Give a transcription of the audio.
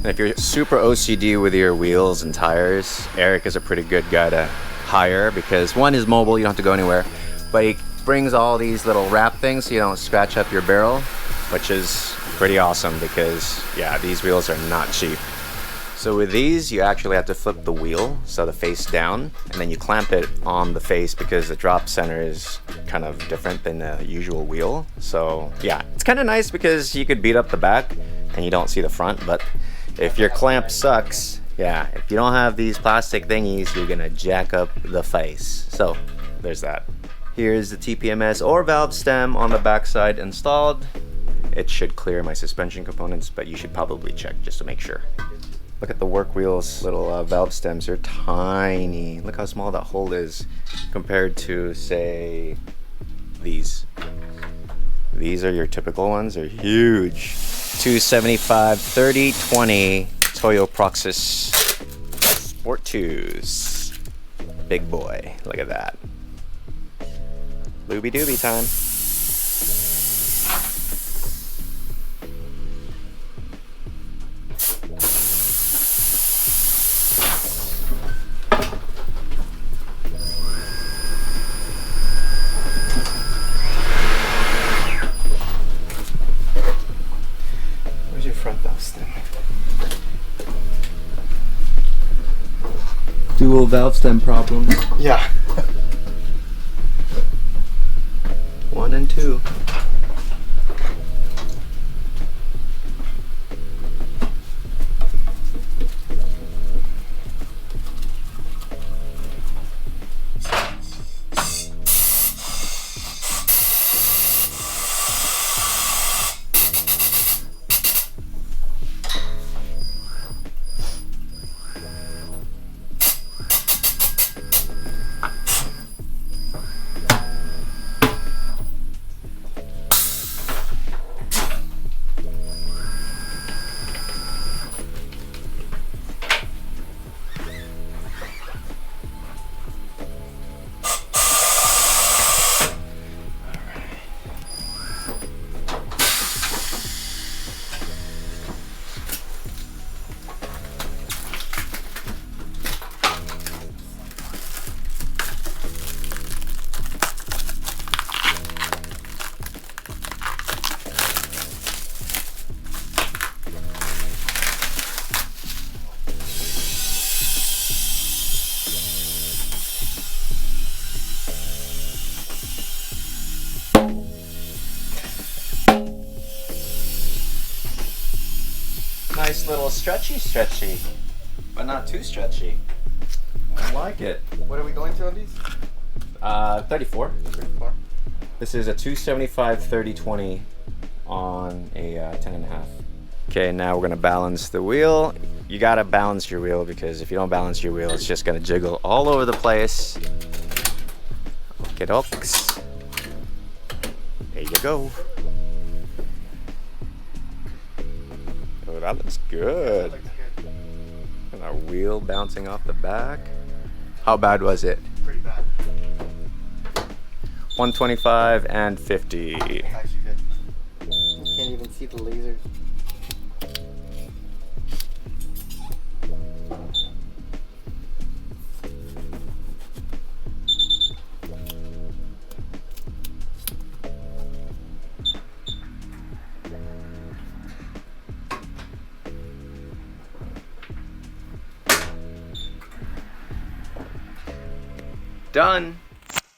If you're super OCD with your wheels and tires, Eric is a pretty good guy to hire because one is mobile, you don't have to go anywhere, but he brings all these little wrap things so you don't scratch up your barrel, which is pretty awesome because yeah, these wheels are not cheap. So with these, you actually have to flip the wheel, so the face down, and then you clamp it on the face because the drop center is kind of different than the usual wheel. So yeah, it's kind of nice because you could beat up the back and you don't see the front, but if your clamp sucks, yeah, if you don't have these plastic thingies, you're gonna jack up the face. So there's that. Here's the TPMS or valve stem on the backside installed. It should clear my suspension components, but you should probably check just to make sure. Look at the work wheels, little valve stems, they're tiny. Look how small that hole is compared to, say, these. These are your typical ones, they're huge. 275/30/20 Toyo Proxys Sport 2s. Big boy, look at that. Looby dooby time. Where's your front valve stem? Dual valve stem problems. Yeah. 1 and 2. Nice little stretchy, but not too stretchy. I like it. What are we going to on these? 34. 34. This is a 275/30/20 on a 10.5. Okay, now we're gonna balance the wheel. You gotta balance your wheel because if you don't balance your wheel, it's just gonna jiggle all over the place. Okay, dokes. There you go. Oh, that looks good. And our wheel bouncing off the back. How bad was it? Pretty bad. 125 and 50. Actually good. You can't even see the lasers. Done.